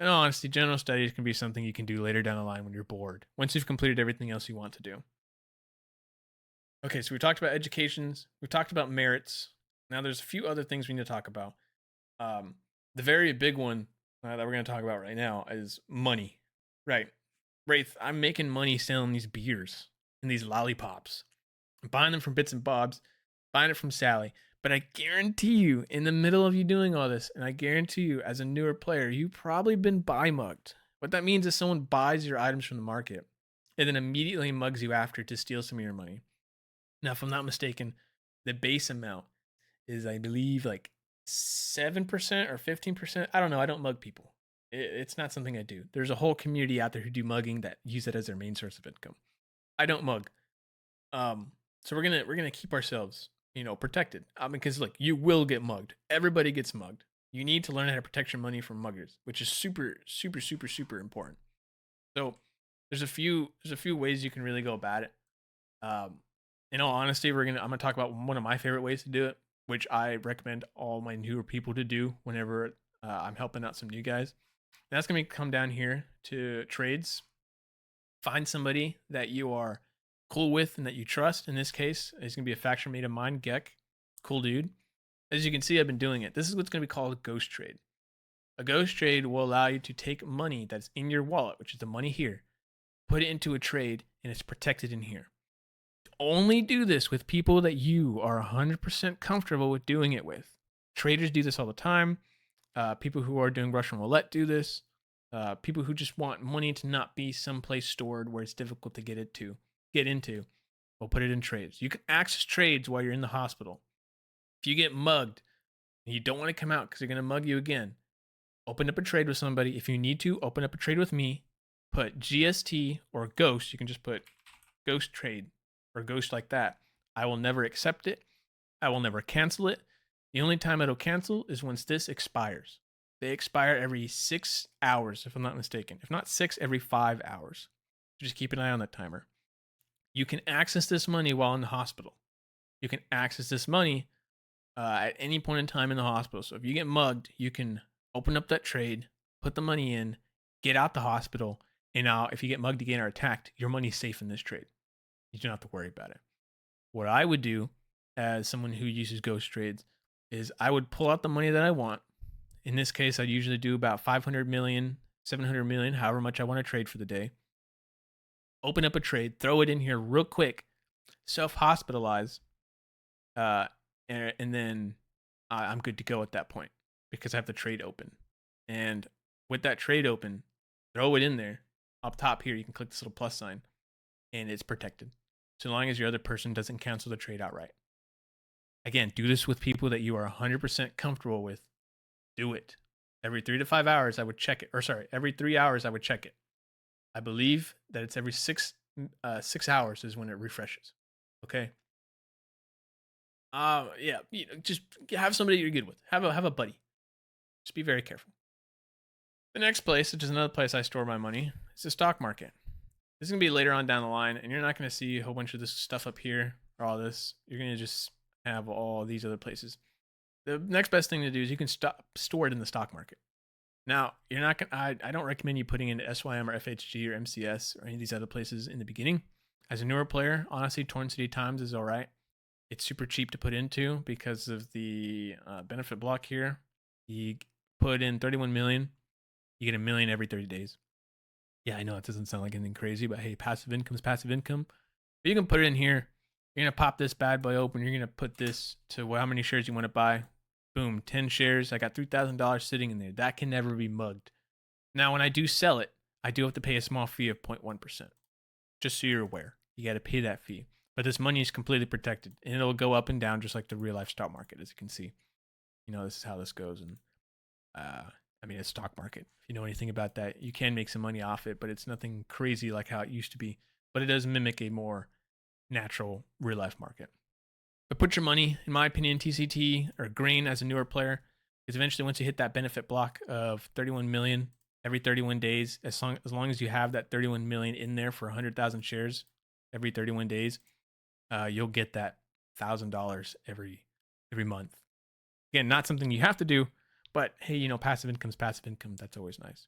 And honestly, general studies can be something you can do later down the line when you're bored, once you've completed everything else you want to do. Okay, so we talked about educations. We talked about merits. Now there's a few other things we need to talk about. The very big one that we're going to talk about right now is money. Right. Wraith, I'm making money selling these beers and these lollipops. I'm buying them from Bits and Bobs, buying it from Sally. But I guarantee you, in the middle of you doing all this, and I guarantee you, as a newer player, you've probably been buy mugged What that means is someone buys your items from the market and then immediately mugs you after to steal some of your money. Now, if I'm not mistaken, the base amount is, I believe, like 7% or 15%. I don't know. I don't mug people. It's not something I do. There's a whole community out there who do mugging that use it as their main source of income. I don't mug. So we're gonna keep ourselves, protected. Because look, you will get mugged. Everybody gets mugged. You need to learn how to protect your money from muggers, which is super, super, super, super important. So there's a few ways you can really go about it. Um, in all honesty, I'm gonna talk about one of my favorite ways to do it, which I recommend all my newer people to do whenever I'm helping out some new guys. And that's gonna come down here to trades. Find somebody that you are cool with and that you trust. In this case, it's gonna be a faction mate of mine, Gek. Cool dude. As you can see, I've been doing it. This is what's gonna be called a ghost trade. A ghost trade will allow you to take money that's in your wallet, which is the money here, put it into a trade, and it's protected in here. Only do this with people that you are 100% comfortable with doing it with. Traders do this all the time. People who are doing Russian roulette do this. People who just want money to not be someplace stored where it's difficult to get into. We'll put it in trades. You can access trades while you're in the hospital. If you get mugged and you don't want to come out because they're going to mug you again, open up a trade with somebody. If you need to, open up a trade with me. Put GST or Ghost. You can just put Ghost Trade or Ghost like that. I will never accept it. I will never cancel it. The only time it'll cancel is once this expires. They expire every 6 hours, if I'm not mistaken. If not 6, every 5 hours. So just keep an eye on that timer. You can access this money while in the hospital. You can access this money at any point in time in the hospital. So if you get mugged, you can open up that trade, put the money in, get out the hospital, and now if you get mugged again or attacked, your money's safe in this trade. You don't have to worry about it. What I would do as someone who uses ghost trades is I would pull out the money that I want. In this case, I'd usually do about 500 million, 700 million, however much I want to trade for the day. Open up a trade, throw it in here real quick, self-hospitalize, and then I'm good to go at that point because I have the trade open. And with that trade open, throw it in there. Up top here, you can click this little plus sign, and it's protected. So long as your other person doesn't cancel the trade outright. Again, do this with people that you are 100% comfortable with. Do it. Every 3 to 5 hours, I would check it. Or sorry, every 3 hours, I would check it. I believe that it's every 6 hours is when it refreshes. Okay. Yeah. Just have somebody you're good with. Have a buddy. Just be very careful. The next place, which is another place I store my money, is the stock market. This is gonna be later on down the line, and you're not gonna see a whole bunch of this stuff up here or all this. You're gonna just have all these other places. The next best thing to do is you can store it in the stock market. Now, you're not gonna. I don't recommend you putting in SYM or FHG or MCS or any of these other places in the beginning. As a newer player, honestly, Torn City Times is all right. It's super cheap to put into because of the benefit block here. You put in 31 million, you get a million every 30 days. Yeah, I know it doesn't sound like anything crazy, but hey, passive income is passive income. But you can put it in here. You're gonna pop this bad boy open. You're gonna put this to how many shares you want to buy. Boom, 10 shares. I got $3,000 sitting in there. That can never be mugged. Now, when I do sell it, I do have to pay a small fee of 0.1%. Just so you're aware, you got to pay that fee. But this money is completely protected, and it'll go up and down just like the real life stock market, as you can see. This is how this goes, and it's stock market. If you know anything about that, you can make some money off it, but it's nothing crazy like how it used to be. But it does mimic a more natural real life market. But put your money, in my opinion, TCT or green as a newer player, because eventually once you hit that benefit block of 31 million every 31 days, as long as you have that 31 million in there for 100,000 shares every 31 days, you'll get that $1,000 every month. Again, not something you have to do, but hey, passive income is passive income. That's always nice.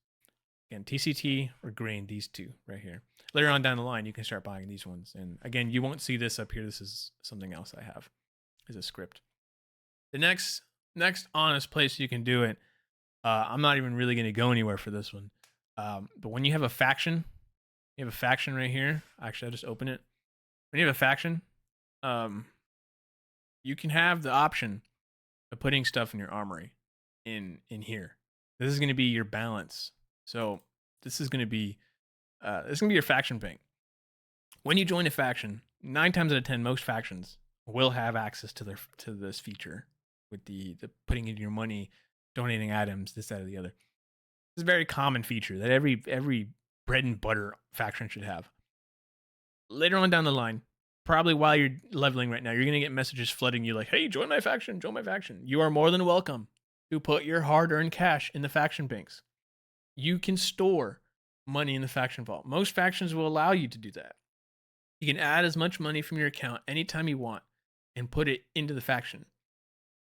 Again, TCT or green, these two right here. Later on down the line, you can start buying these ones. And again, you won't see this up here. This is something else I have as a script. The next honest place you can do it, I'm not even really going to go anywhere for this one. But when you have a faction, right here. Actually, I'll just open it. When you have a faction, you can have the option of putting stuff in your armory in here. This is going to be your balance. So This is going to be your faction bank. When you join a faction, 9 times out of 10, most factions will have access to this feature with the putting in your money, donating items, this, that, or the other. It's a very common feature that every bread and butter faction should have. Later on down the line, probably while you're leveling right now, you're going to get messages flooding you like, hey, join my faction, join my faction. You are more than welcome to put your hard-earned cash in the faction banks. You can store money in the faction vault. Most factions will allow you to do that. You can add as much money from your account anytime you want and put it into the faction.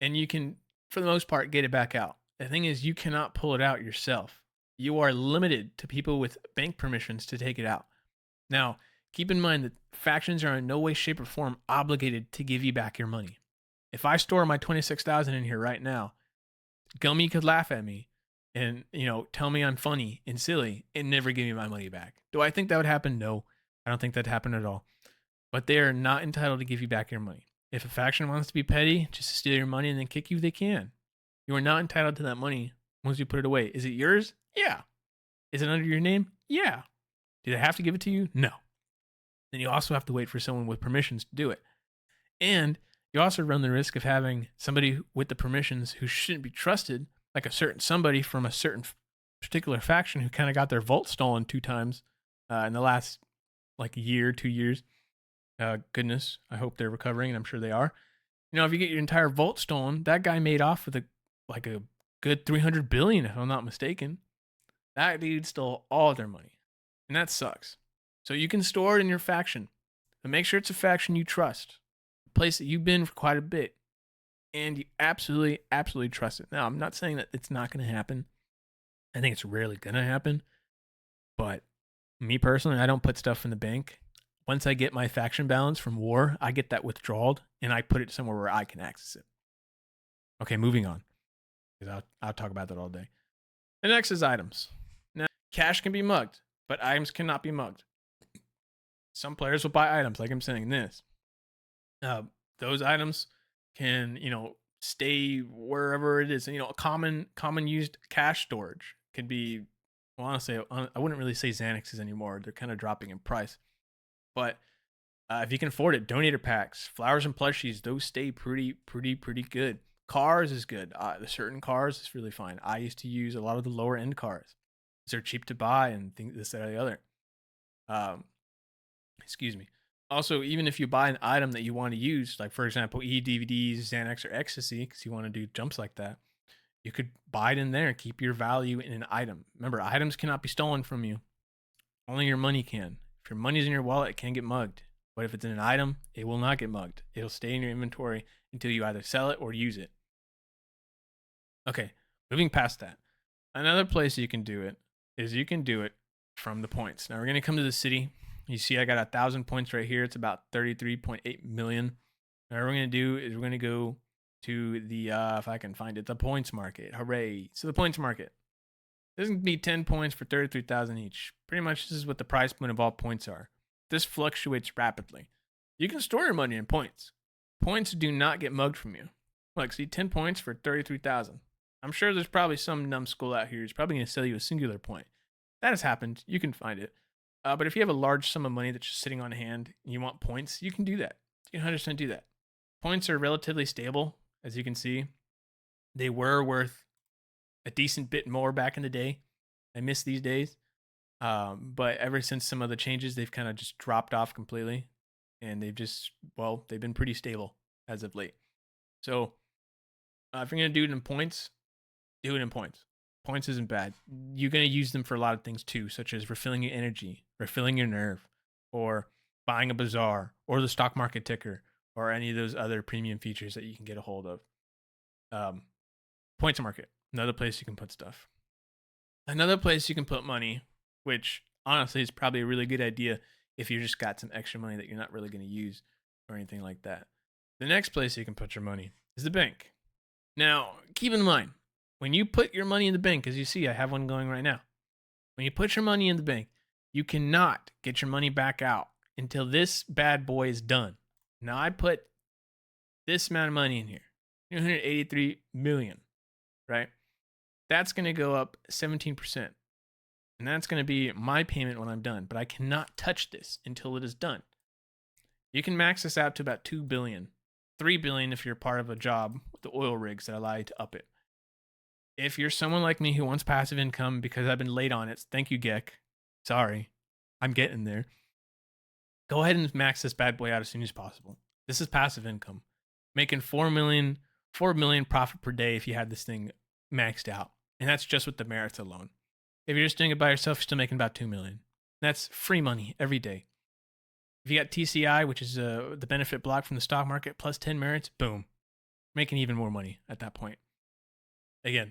And you can, for the most part, get it back out. The thing is, you cannot pull it out yourself. You are limited to people with bank permissions to take it out. Now, keep in mind that factions are in no way, shape, or form obligated to give you back your money. If I store my 26,000 in here right now, Gummy could laugh at me and, tell me I'm funny and silly and never give me my money back. Do I think that would happen? No, I don't think that'd happen at all. But they are not entitled to give you back your money. If a faction wants to be petty, just to steal your money and then kick you, they can. You are not entitled to that money once you put it away. Is it yours? Yeah. Is it under your name? Yeah. Do they have to give it to you? No. Then you also have to wait for someone with permissions to do it. And you also run the risk of having somebody with the permissions who shouldn't be trusted, like somebody from a certain particular faction who kind of got their vault stolen 2 times in the last year, 2 years. Goodness, I hope they're recovering, and I'm sure they are. If you get your entire vault stolen, that guy made off with a good 300 billion, if I'm not mistaken. That dude stole all of their money, and that sucks. So you can store it in your faction, but make sure it's a faction you trust, a place that you've been for quite a bit, and you absolutely, absolutely trust it. Now, I'm not saying that it's not going to happen. I think it's rarely going to happen, but me personally, I don't put stuff in the bank. Once I get my faction balance from war, I get that withdrawed, and I put it somewhere where I can access it. Okay, moving on, because I'll talk about that all day. The next is items. Now, cash can be mugged, but items cannot be mugged. Some players will buy items, like I'm saying this. Those items can, stay wherever it is. Common used cash storage could be, well, honestly, I wouldn't really say Xanaxes anymore. They're kind of dropping in price. But if you can afford it, donator packs, flowers and plushies, those stay pretty good. Cars is good. The certain cars is really fine. I used to use a lot of the lower end cars. They're cheap to buy and things, this, that, or the other. Excuse me. Also, even if you buy an item that you want to use, like for example, DVDs, Xanax, or ecstasy, because you want to do jumps like that, you could buy it in there and keep your value in an item. Remember, items cannot be stolen from you. Only your money can. If your money's in your wallet, it can get mugged. But if it's in an item, it will not get mugged. It'll stay in your inventory until you either sell it or use it. Okay, moving past that. Another place you can do it is you can do it from the points. Now we're going to come to the city. You see I got 1,000 points right here. It's about 33.8 million. Now what we're going to do is we're going to go to the, if I can find it, the points market. Hooray. So the points market. This can be 10 points for 33,000 each. Pretty much this is what the price point of all points are. This fluctuates rapidly. You can store your money in points. Points do not get mugged from you. Look, see, 10 points for 33,000. I'm sure there's probably some numbskull out here who's probably going to sell you a singular point. That has happened. You can find it. But if you have a large sum of money that's just sitting on hand and you want points, you can do that. You can 100% do that. Points are relatively stable, as you can see. They were worth a decent bit more back in the day. I miss these days. But ever since some of the changes, they've kind of just dropped off completely. And they've been pretty stable as of late. So if you're going to do it in points, do it in points. Points isn't bad. You're going to use them for a lot of things too, such as refilling your energy, refilling your nerve, or buying a bazaar, or the stock market ticker, or any of those other premium features that you can get a hold of. Points market, another place you can put stuff. Another place you can put money, which honestly is probably a really good idea if you just got some extra money that you're not really going to use or anything like that. The next place you can put your money is the bank. Now, keep in mind, when you put your money in the bank, as you see, I have one going right now. When you put your money in the bank, you cannot get your money back out until this bad boy is done. Now, I put this amount of money in here, 283 million, right? That's going to go up 17%. And that's going to be my payment when I'm done. But I cannot touch this until it is done. You can max this out to about 2 billion, 3 billion if you're part of a job with the oil rigs that allow you to up it. If you're someone like me who wants passive income because I've been late on it, thank you, Gek. Sorry, I'm getting there. Go ahead and max this bad boy out as soon as possible. This is passive income, making 4 million profit per day if you had this thing maxed out, and that's just with the merits alone. If you're just doing it by yourself, you're still making about 2 million. That's free money every day. If you got TCI, which is the benefit block from the stock market, plus 10 merits, boom, making even more money at that point. Again,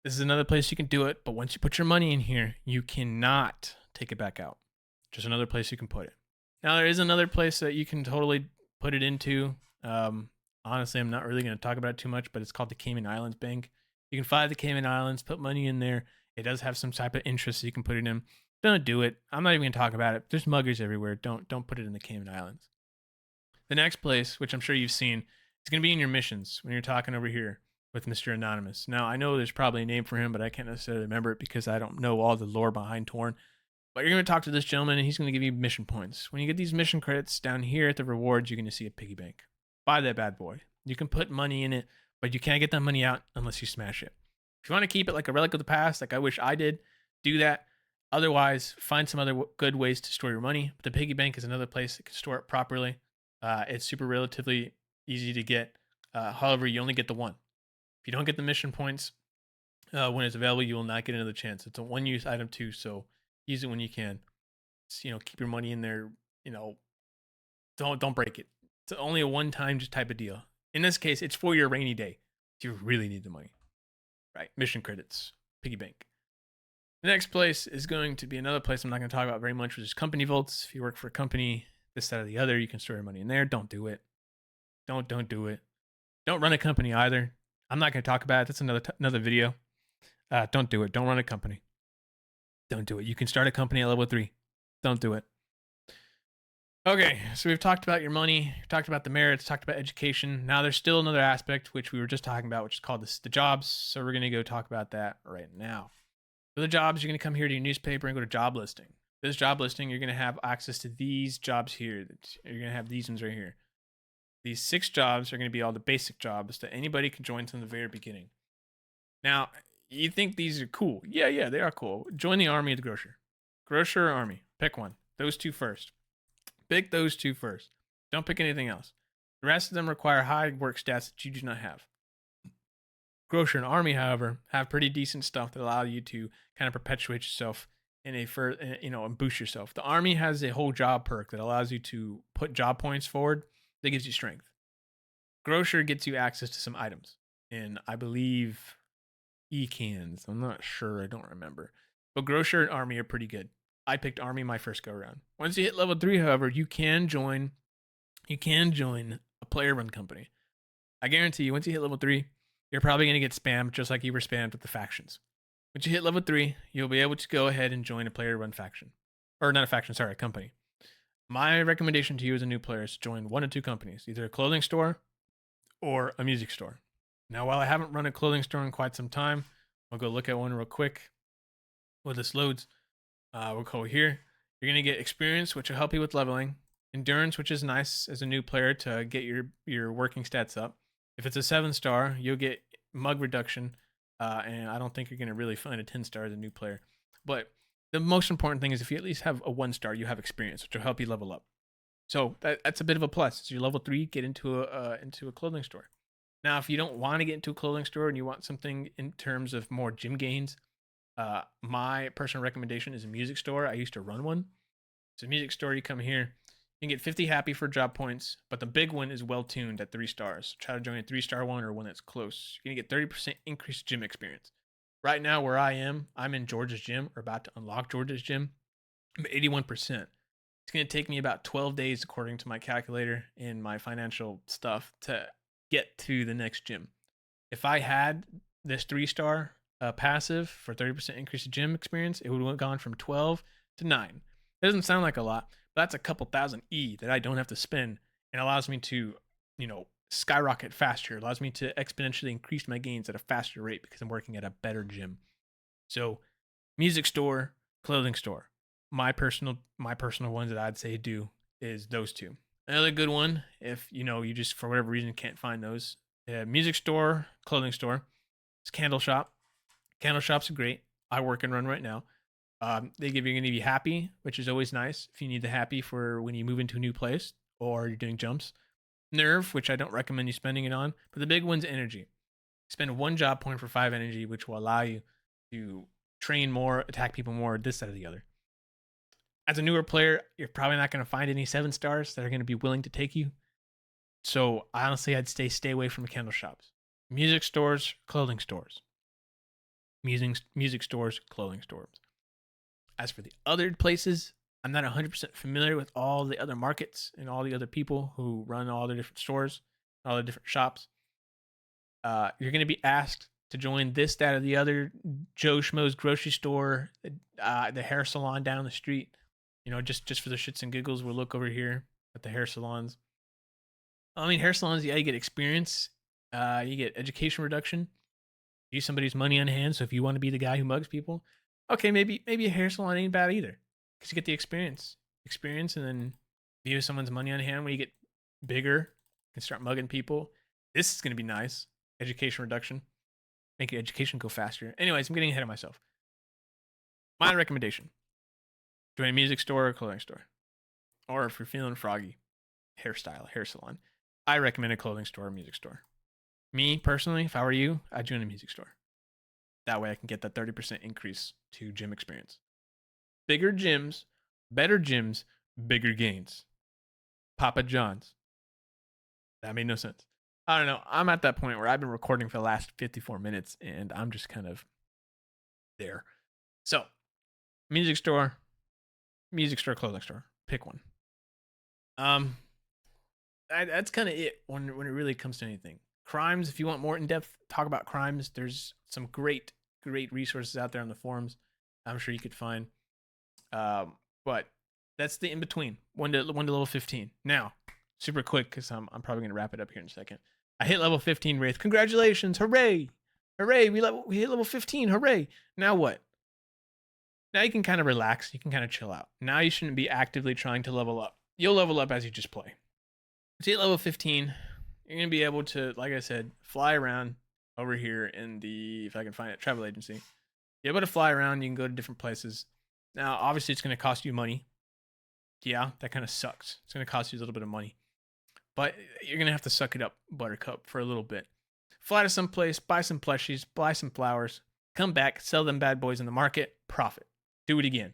this is another place you can do it, but once you put your money in here, you cannot take it back out. Just another place you can put it. Now, there is another place that you can totally put it into. Honestly, I'm not really going to talk about it too much, but it's called the Cayman Islands Bank. You can fly the Cayman Islands, put money in there. It does have some type of interest so you can put it in. Don't do it. I'm not even going to talk about it. There's muggers everywhere. Don't put it in the Cayman Islands. The next place, which I'm sure you've seen, is going to be in your missions when you're talking over here with Mr. Anonymous. Now, I know there's probably a name for him, but I can't necessarily remember it because I don't know all the lore behind Torn. But you're going to talk to this gentleman, and he's going to give you mission points. When you get these mission credits down here at the rewards, you're going to see a piggy bank. Buy that bad boy. You can put money in it, but you can't get that money out unless you smash it. If you want to keep it like a relic of the past, like I wish I did, do that. Otherwise, find some other good ways to store your money. But the piggy bank is another place that can store it properly. It's super relatively easy to get. However, you only get the one. If you don't get the mission points when it's available, you will not get another chance. It's a one-use item too, so use it when you can. Keep your money in there. Don't break it. It's only a one-time type of deal. In this case, it's for your rainy day. If you really need the money, right? Mission credits, piggy bank. The next place is going to be another place I'm not going to talk about very much, which is company vaults. If you work for a company, this, that, or the other, you can store your money in there. Don't do it. Don't do it. Don't run a company either. I'm not going to talk about it. That's another video. Don't do it. Don't run a company. Don't do it. You can start a company at level 3. Don't do it. Okay, so we've talked about your money, talked about the merits, talked about education. Now there's still another aspect, which we were just talking about, which is called the jobs. So we're going to go talk about that right now. For the jobs, you're going to come here to your newspaper and go to job listing. This job listing, you're going to have access to these jobs here. You're going to have these ones right here. These 6 jobs are going to be all the basic jobs that anybody can join from the very beginning. Now, you think these are cool. Yeah, they are cool. Join the army of the grocer. Grocer or army. Pick one. Those 2 first. Pick those 2 first. Don't pick anything else. The rest of them require high work stats that you do not have. Grocer and army, however, have pretty decent stuff that allow you to kind of perpetuate yourself and boost yourself. The army has a whole job perk that allows you to put job points forward that gives you strength. Grocer gets you access to some items, and I believe cans. I'm not sure. I don't remember. But grocer and army are pretty good. I picked army my first go around. Once you hit level 3, however, you can join a player run company. I guarantee you, once you hit level 3, you're probably going to get spammed just like you were spammed with the factions. Once you hit level 3, you'll be able to go ahead and join a player run faction. Or not a faction, sorry, a company. My recommendation to you as a new player is to join 1 of 2 companies, either a clothing store or a music store. Now, while I haven't run a clothing store in quite some time, I'll go look at one real quick. While this loads, we'll go here. You're going to get experience, which will help you with leveling. Endurance, which is nice as a new player to get your working stats up. If it's a 7-star, you'll get mug reduction, and I don't think you're going to really find a 10-star as a new player. But the most important thing is if you at least have a 1-star, you have experience, which will help you level up. So that's a bit of a plus. As you're level 3, get into a clothing store. Now, if you don't want to get into a clothing store and you want something in terms of more gym gains, my personal recommendation is a music store. I used to run one. It's a music store. You come here, you can get 50 happy for job points, but the big one is well tuned at 3 stars. Try to join a 3-star one or one that's close. You're gonna get 30% increased gym experience. Right now, where I am, I'm in George's gym, or about to unlock George's gym. I'm at 81%. It's gonna take me about 12 days, according to my calculator and my financial stuff, to get to the next gym. If I had this 3-star passive for 30% increase in gym experience, it would have gone from 12 to 9. It doesn't sound like a lot, but that's a couple thousand that I don't have to spend, and allows me to, skyrocket faster. It allows me to exponentially increase my gains at a faster rate because I'm working at a better gym. So Music store, clothing store. My personal ones that I'd say do is those two. Another good one, if you just for whatever reason can't find those, music store, clothing store. It's candle shop. Candle shops are great. I work and run right now. They give you going to be happy, which is always nice if you need the happy for when you move into a new place or you're doing jumps. Nerve, which I don't recommend you spending it on, but the big one's energy. Spend one job point for 5 energy, which will allow you to train more, attack people more, this, that, or the other. As a newer player, you're probably not going to find any 7 stars that are going to be willing to take you. So honestly, I'd stay away from candle shops. Music stores, clothing stores. Music stores, clothing stores. As for the other places, I'm not 100% familiar with all the other markets and all the other people who run all the different stores, all the different shops. You're going to be asked to join this, that, or the other Joe Schmo's grocery store, the hair salon down the street. Just for the shits and giggles, we'll look over here at the hair salons. I mean, hair salons, yeah, you get experience, you get education reduction, use somebody's money on hand. So if you want to be the guy who mugs people, okay, maybe a hair salon ain't bad either, because you get the experience, and then if you use someone's money on hand when you get bigger, you can start mugging people. This is going to be nice. Education reduction, make your education go faster. Anyways, I'm getting ahead of myself. My recommendation: join a music store or clothing store, or if you're feeling froggy, hair salon. I recommend a clothing store or music store. Me personally, if I were you, I'd join a music store. That way I can get that 30% increase to gym experience. Bigger gyms, better gyms, bigger gains. Papa John's. That made no sense. I don't know. I'm at that point where I've been recording for the last 54 minutes and I'm just kind of there. So, music store, clothing store. Pick one. That's kind of it when it really comes to anything. Crimes, if you want more in-depth talk about crimes, there's some great resources out there on the forums I'm sure you could find. But that's the in-between, 1 to level 15. Now, super quick, because I'm probably going to wrap it up here in a second. I hit level 15 Wraith. Congratulations. Hooray. Hooray. We hit level 15. Hooray. Now what? Now you can kind of relax. You can kind of chill out. Now you shouldn't be actively trying to level up. You'll level up as you just play. So you hit level 15. You're going to be able to, like I said, fly around over here in the, if I can find it, travel agency. You're able to fly around. You can go to different places. Now, obviously, it's going to cost you money. Yeah, that kind of sucks. It's going to cost you a little bit of money. But you're going to have to suck it up, Buttercup, for a little bit. Fly to some place, buy some plushies, buy some flowers, come back, sell them bad boys in the market, profit. Do it again.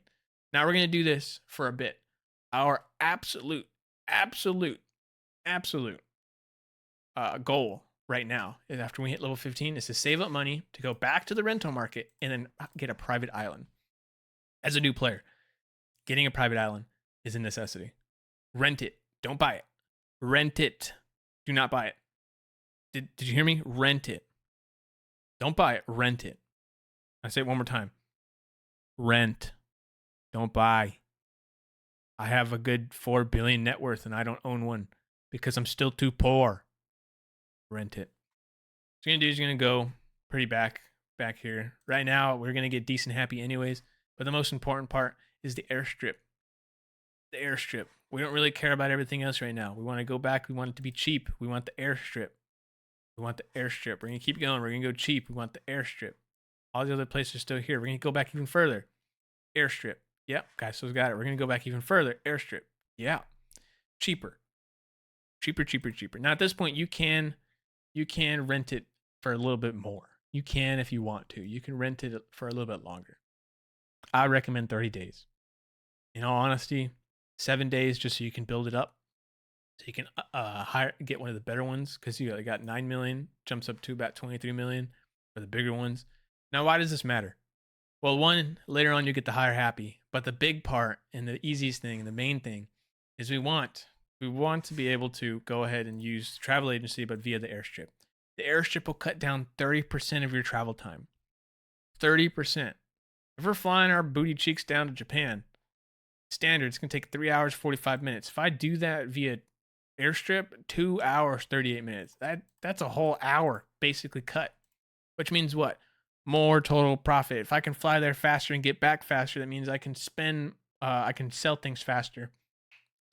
Now we're going to do this for a bit. Our absolute goal right now is, after we hit level 15, is to save up money to go back to the rental market and then get a private island. As a new player, getting a private island is a necessity. Rent it. Don't buy it. Rent it. Do not buy it. Did you hear me? Rent it. Don't buy it. Rent it. I say it one more time. Rent. Don't buy. I have a good 4 billion net worth and I don't own one because I'm still too poor. Rent it. So you're going to do is you're going to go pretty back here. Right now, we're going to get decent happy anyways. But the most important part is the airstrip. The airstrip. We don't really care about everything else right now. We want to go back. We want it to be cheap. We want the airstrip. We want the airstrip. We're going to keep going. We're going to go cheap. We want the airstrip. All the other places are still here. We're going to go back even further. Airstrip. Yep, guys, so we got it. We're going to go back even further. Airstrip. Yeah. Cheaper. Now, at this point, you can rent it for a little bit more. You can if you want to. You can rent it for a little bit longer. I recommend 30 days. In all honesty, 7 days just so you can build it up. So you can get one of the better ones, because you got 9 million, jumps up to about 23 million for the bigger ones. Now, why does this matter? Well, one, later on you get the higher happy, but the big part and the easiest thing and the main thing is we want to be able to go ahead and use travel agency, but via the airstrip. The airstrip will cut down 30% of your travel time. 30%. If we're flying our booty cheeks down to Japan, standard, it's going to take 3 hours, 45 minutes. If I do that via airstrip, 2 hours, 38 minutes. That's a whole hour basically cut. Which means what? more total profit. If I can fly there faster and get back faster, that means I can I can sell things faster,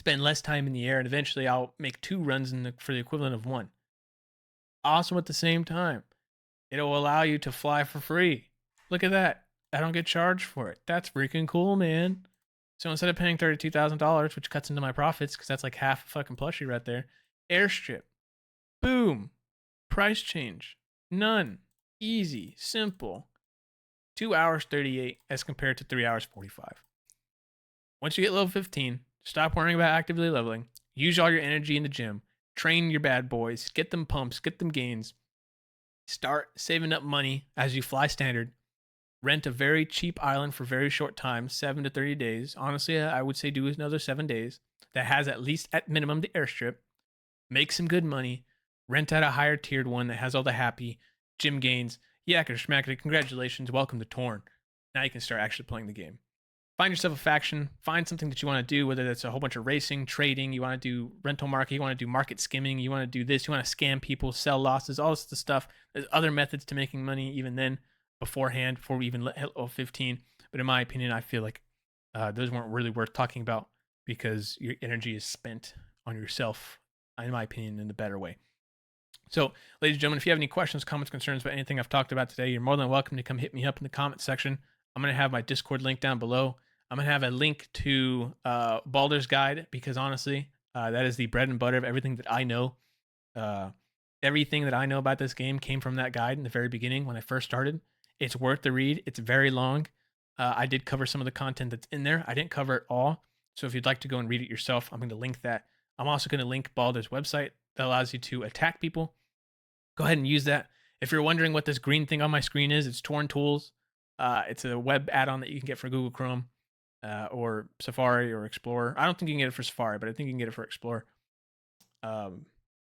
spend less time in the air, and eventually I'll make 2 runs for the equivalent of 1. Also, at the same time, it'll allow you to fly for free. Look at that. I don't get charged for it. That's freaking cool, man. So instead of paying $32,000, which cuts into my profits because that's like half a fucking plushie right there, airstrip. Boom. Price change. None. Easy. Simple. 2 hours 38 as compared to 3 hours 45. Once you get level 15, stop worrying about actively leveling. Use all your energy in the gym. Train your bad boys. Get them pumps. Get them gains. Start saving up money as you fly standard. Rent a very cheap island for very short time, 7 to 30 days. Honestly, I would say do another 7 days. That has at least at minimum the airstrip. Make some good money. Rent out a higher tiered one that has all the happy gym gains. Yakka schmackity, congratulations, welcome to Torn. Now you can start actually playing the game. Find yourself a faction. Find something that you want to do, whether that's a whole bunch of racing, trading, you want to do rental market, you want to do market skimming, you want to do this, you want to scam people, sell losses, all this stuff. There's other methods to making money even then, beforehand, before we even hit level 15. But in my opinion, I feel like those weren't really worth talking about because your energy is spent on yourself, in my opinion, in the better way. So, ladies and gentlemen, if you have any questions, comments, concerns about anything I've talked about today, you're more than welcome to come hit me up in the comment section. I'm going to have my Discord link down below. I'm going to have a link to Baldr's guide because honestly, that is the bread and butter of everything that I know. Everything that I know about this game came from that guide in the very beginning when I first started. It's worth the read. It's very long. I did cover some of the content that's in there. I didn't cover it all. So if you'd like to go and read it yourself, I'm going to link that. I'm also going to link Baldr's website that allows you to attack people. Go ahead and use that. If you're wondering what this green thing on my screen is, it's Torn Tools. It's a web add-on that you can get for Google Chrome or Safari or Explorer. I don't think you can get it for Safari, but I think you can get it for Explorer.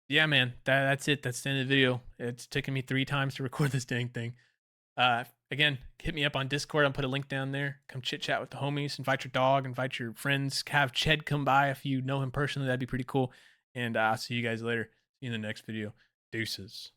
Yeah, man, that's it. That's the end of the video. It's taken me 3 times to record this dang thing. Again, hit me up on Discord. I'll put a link down there. Come chit chat with the homies. Invite your dog. Invite your friends. Have Ched come by if you know him personally. That'd be pretty cool. And I'll see you guys later. See you in the next video. Deuces.